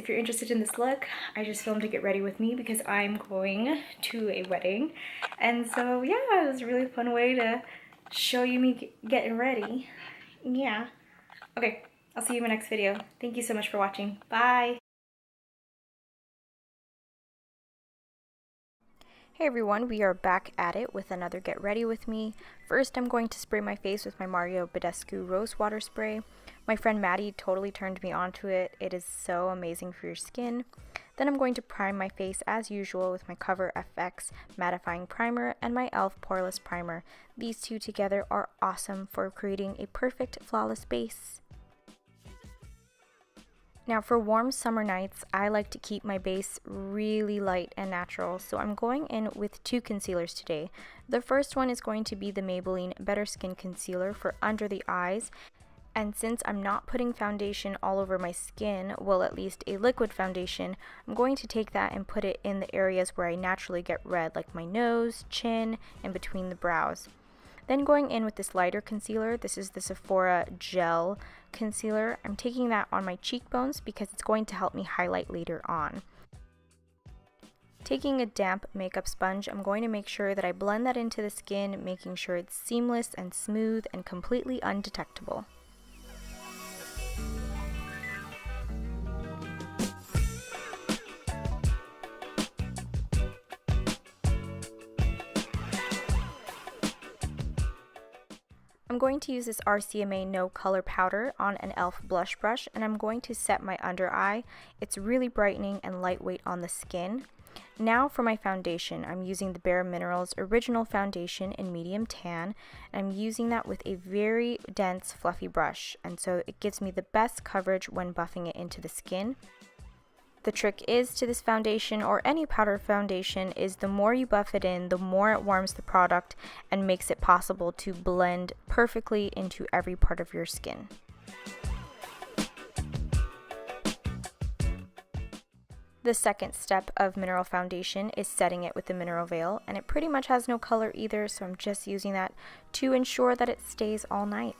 If you're interested in this look, I just filmed to get ready with me because I'm going to a wedding. And so yeah, it was a really fun way to show you me getting ready. Yeah. Okay, I'll see you in my next video. Thank you so much for watching. Bye. Hey everyone, we are back at it with another Get Ready With Me. First, I'm going to spray my face with my Mario Badescu Rose Water Spray. My friend Maddie totally turned me onto it. It is so amazing for your skin. Then I'm going to prime my face as usual with my Cover FX Mattifying Primer and my e.l.f. Poreless Primer. These two together are awesome for creating a perfect flawless base. Now for warm summer nights, I like to keep my base really light and natural, so I'm going in with two concealers today. The first one is going to be the Maybelline Better Skin Concealer for under the eyes, and since I'm not putting foundation all over my skin, well at least a liquid foundation, I'm going to take that and put it in the areas where I naturally get red, like my nose, chin, and between the brows. Then going in with this lighter concealer, this is the Sephora Gel Concealer. I'm taking that on my cheekbones because it's going to help me highlight later on. Taking a damp makeup sponge, I'm going to make sure that I blend that into the skin, making sure it's seamless and smooth and completely undetectable. I'm going to use this RCMA No Color Powder on an e.l.f. blush brush, and I'm going to set my under eye. It's really brightening and lightweight on the skin. Now for my foundation, I'm using the Bare Minerals Original Foundation in Medium Tan, and I'm using that with a very dense fluffy brush, and so it gives me the best coverage when buffing it into the skin. The trick is to this foundation, or any powder foundation, is the more you buff it in, the more it warms the product and makes it possible to blend perfectly into every part of your skin. The second step of mineral foundation is setting it with the Mineral Veil, and it pretty much has no color either, so I'm just using that to ensure that it stays all night.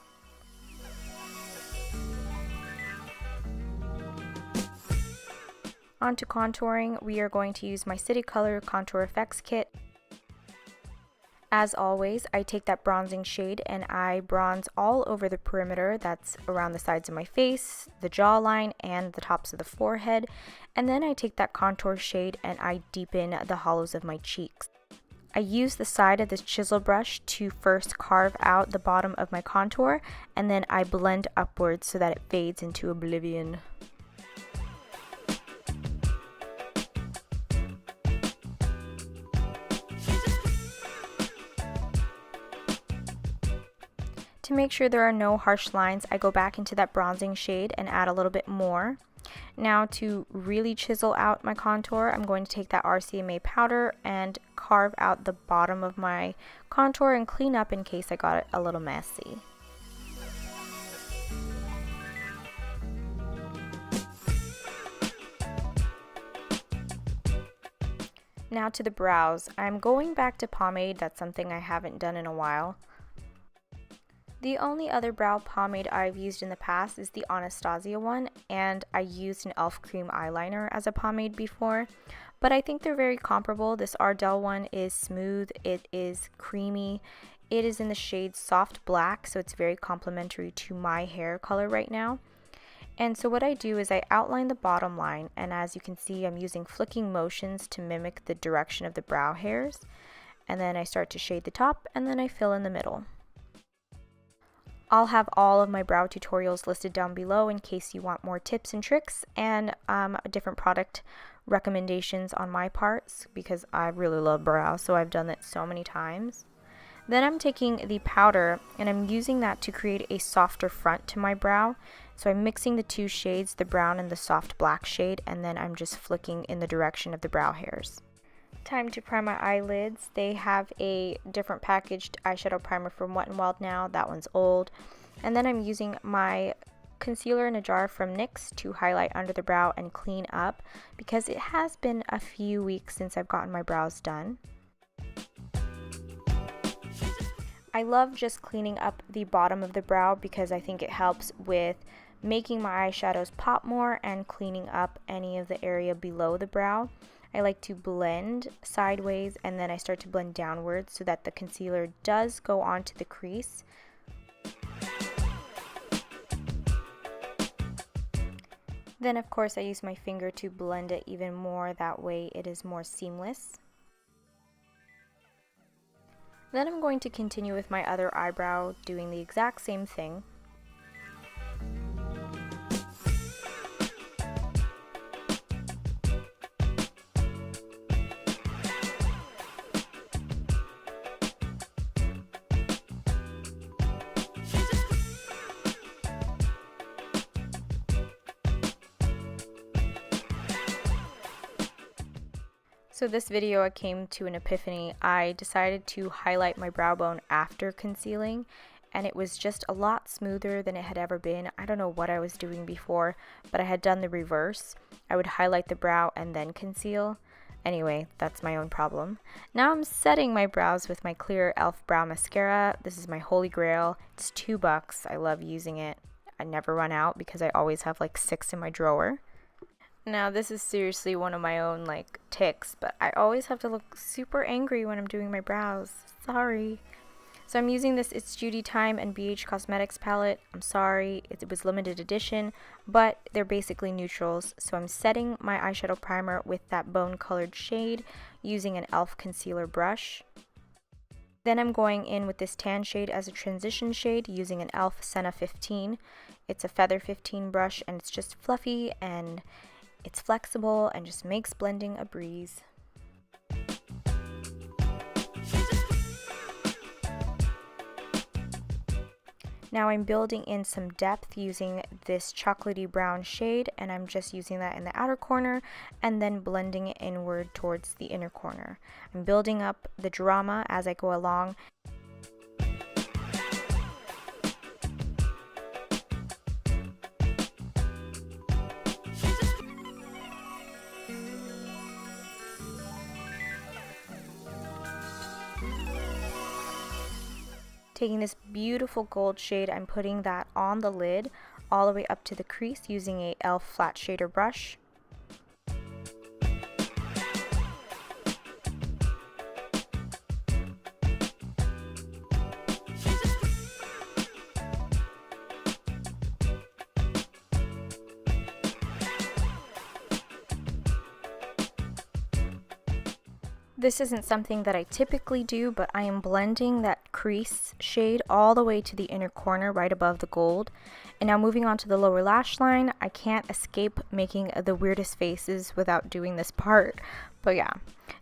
On to contouring, we are going to use my City Color Contour Effects Kit. As always, I take that bronzing shade and I bronze all over the perimeter, that's around the sides of my face, the jawline, and the tops of the forehead. And then I take that contour shade and I deepen the hollows of my cheeks. I use the side of this chisel brush to first carve out the bottom of my contour, and then I blend upwards so that it fades into oblivion. To make sure there are no harsh lines, I go back into that bronzing shade and add a little bit more. Now to really chisel out my contour, I'm going to take that RCMA powder and carve out the bottom of my contour and clean up in case I got it a little messy. Now to the brows. I'm going back to pomade. That's something I haven't done in a while. The only other brow pomade I've used in the past is the Anastasia one, and I used an e.l.f. cream eyeliner as a pomade before, but I think they're very comparable. This Ardell one is smooth, it is creamy, it is in the shade Soft Black, so it's very complementary to my hair color right now. And so what I do is I outline the bottom line, and as you can see, I'm using flicking motions to mimic the direction of the brow hairs, and then I start to shade the top, and then I fill in the middle. I'll have all of my brow tutorials listed down below in case you want more tips and tricks and different product recommendations on my parts, because I really love brows, so I've done it so many times. Then I'm taking the powder and I'm using that to create a softer front to my brow. So I'm mixing the two shades, the brown and the soft black shade, and then I'm just flicking in the direction of the brow hairs. Time to prime my eyelids. They have a different packaged eyeshadow primer from Wet n Wild now. That one's old. And then I'm using my concealer in a jar from NYX to highlight under the brow and clean up, because it has been a few weeks since I've gotten my brows done. I love just cleaning up the bottom of the brow because I think it helps with making my eyeshadows pop more and cleaning up any of the area below the brow. I like to blend sideways and then I start to blend downwards so that the concealer does go onto the crease. Then of course I use my finger to blend it even more, that way it is more seamless. Then I'm going to continue with my other eyebrow, doing the exact same thing. So this video I came to an epiphany. I decided to highlight my brow bone after concealing, and it was just a lot smoother than it had ever been. I don't know what I was doing before, but I had done the reverse. I would highlight the brow and then conceal. Anyway, that's my own problem. Now I'm setting my brows with my clear e.l.f. brow mascara. This is my holy grail. It's $2. I love using it. I never run out because I always have like 6 in my drawer. Now this is seriously one of my own like tics, but I always have to look super angry when I'm doing my brows. Sorry. So I'm using this It's Judy Time and BH Cosmetics palette. I'm sorry, it was limited edition, but they're basically neutrals. So I'm setting my eyeshadow primer with that bone colored shade using an e.l.f. concealer brush. Then I'm going in with this tan shade as a transition shade using an e.l.f. Senna 15. It's a Feather 15 brush and it's just fluffy and it's flexible and just makes blending a breeze. Now I'm building in some depth using this chocolatey brown shade, and I'm just using that in the outer corner and then blending it inward towards the inner corner. I'm building up the drama as I go along. Taking this beautiful gold shade, I'm putting that on the lid all the way up to the crease using a e.l.f. flat shader brush. This isn't something that I typically do, but I am blending that crease shade all the way to the inner corner right above the gold. And now moving on to the lower lash line, I can't escape making the weirdest faces without doing this part. But yeah,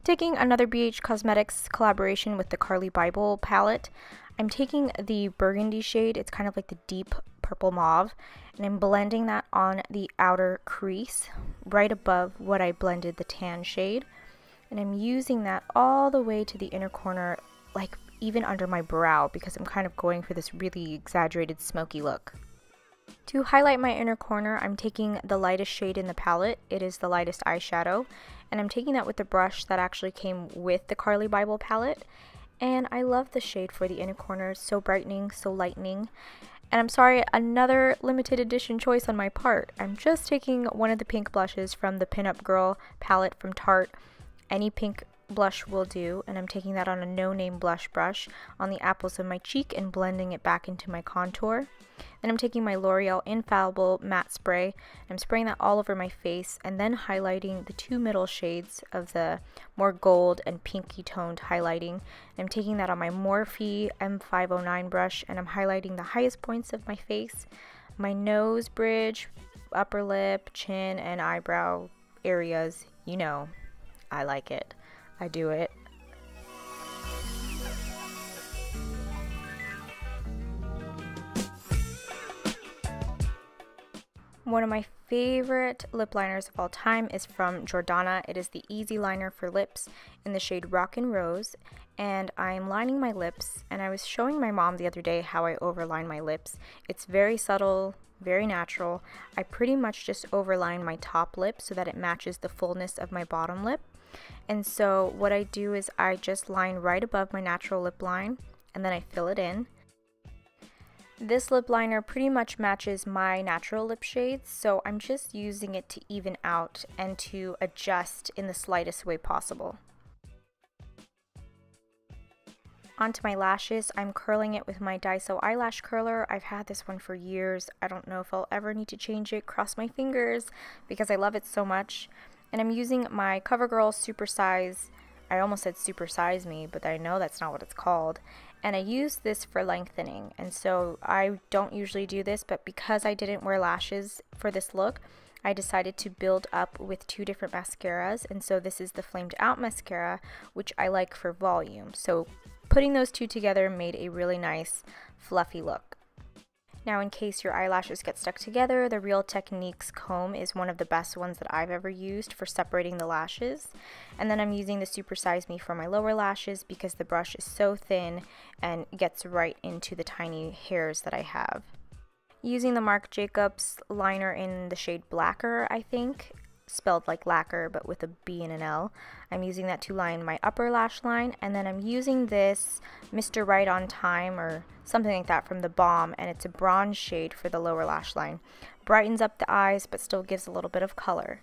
taking another BH Cosmetics collaboration with the Carli Bybel palette, I'm taking the burgundy shade, it's kind of like the deep purple mauve, and I'm blending that on the outer crease right above what I blended the tan shade. And I'm using that all the way to the inner corner, like even under my brow, because I'm kind of going for this really exaggerated smoky look. To highlight my inner corner, I'm taking the lightest shade in the palette. It is the lightest eyeshadow, and I'm taking that with the brush that actually came with the Carli Bybel palette. And I love the shade for the inner corner, so brightening, so lightening. And I'm sorry, another limited edition choice on my part. I'm just taking one of the pink blushes from the Pinup Girl palette from Tarte. Any pink blush will do, and I'm taking that on a no-name blush brush on the apples of my cheek and blending it back into my contour. Then I'm taking my L'Oreal Infallible matte spray. I'm spraying that all over my face and then highlighting the two middle shades of the more gold and pinky toned highlighting. I'm taking that on my Morphe M509 brush and I'm highlighting the highest points of my face, my nose bridge, upper lip, chin, and eyebrow areas. You know, I like it. I do it. One of my favorite lip liners of all time is from Jordana. It is the Easy Liner for Lips in the shade Rockin' Rose. And I'm lining my lips, and I was showing my mom the other day how I overline my lips. It's very subtle, very natural. I pretty much just overline my top lip so that it matches the fullness of my bottom lip. And so what I do is I just line right above my natural lip line and then I fill it in. This lip liner pretty much matches my natural lip shades, so I'm just using it to even out and to adjust in the slightest way possible. Onto my lashes, I'm curling it with my Daiso eyelash curler. I've had this one for years. I don't know if I'll ever need to change it, cross my fingers, because I love it so much. And I'm using my CoverGirl Super Size, I almost said Super Size Me, but I know that's not what it's called. And I use this for lengthening, and so I don't usually do this, but because I didn't wear lashes for this look, I decided to build up with two different mascaras, and so this is the Flamed Out mascara, which I like for volume. So putting those two together made a really nice fluffy look. Now, in case your eyelashes get stuck together, the Real Techniques comb is one of the best ones that I've ever used for separating the lashes. And then I'm using the Super Size Me for my lower lashes because the brush is so thin and gets right into the tiny hairs that I have. Using the Marc Jacobs liner in the shade Blacker, I think, spelled like lacquer but with a B and an L. I'm using that to line my upper lash line, and then I'm using this Mr. Right on Time or something like that from the Balm, and it's a bronze shade for the lower lash line. Brightens up the eyes but still gives a little bit of color.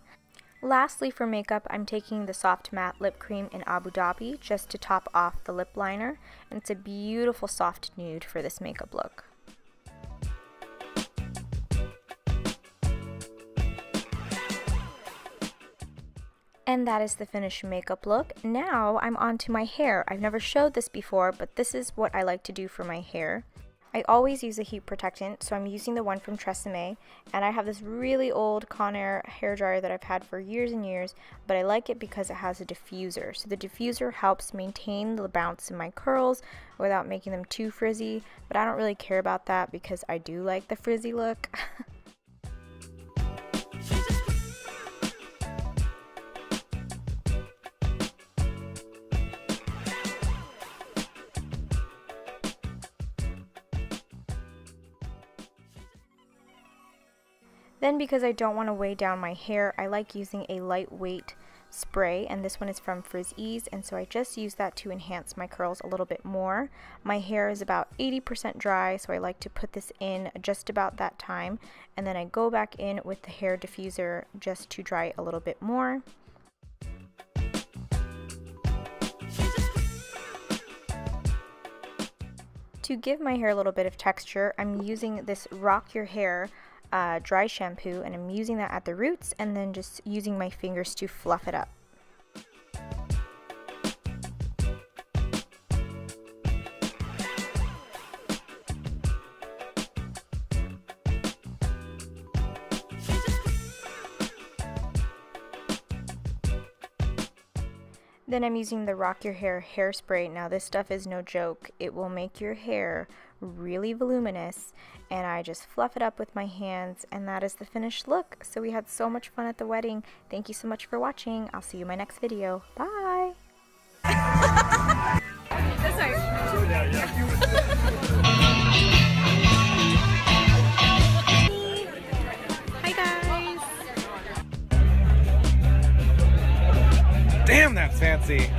Lastly, for makeup, I'm taking the Soft Matte Lip Cream in Abu Dhabi just to top off the lip liner, and it's a beautiful soft nude for this makeup look. And that is the finished makeup look. Now I'm on to my hair. I've never showed this before, but this is what I like to do for my hair. I always use a heat protectant, so I'm using the one from Tresemme, and I have this really old Conair hairdryer that I've had for years and years, but I like it because it has a diffuser. So the diffuser helps maintain the bounce in my curls without making them too frizzy, but I don't really care about that because I do like the frizzy look. Then, because I don't want to weigh down my hair, I like using a lightweight spray, and this one is from Frizz Ease, and so I just use that to enhance my curls a little bit more. My hair is about 80% dry, so I like to put this in just about that time, and then I go back in with the hair diffuser just to dry a little bit more. To give my hair a little bit of texture, I'm using this Rock Your Hair dry shampoo, and I'm using that at the roots and then just using my fingers to fluff it up. Then I'm using the Rock Your Hair hairspray. Now this stuff is no joke. It will make your hair really voluminous, and I just fluff it up with my hands, and that is the finished look. So we had so much fun at the wedding. Thank you so much for watching. I'll see you in my next video. Bye! Hi guys! Damn, that's fancy.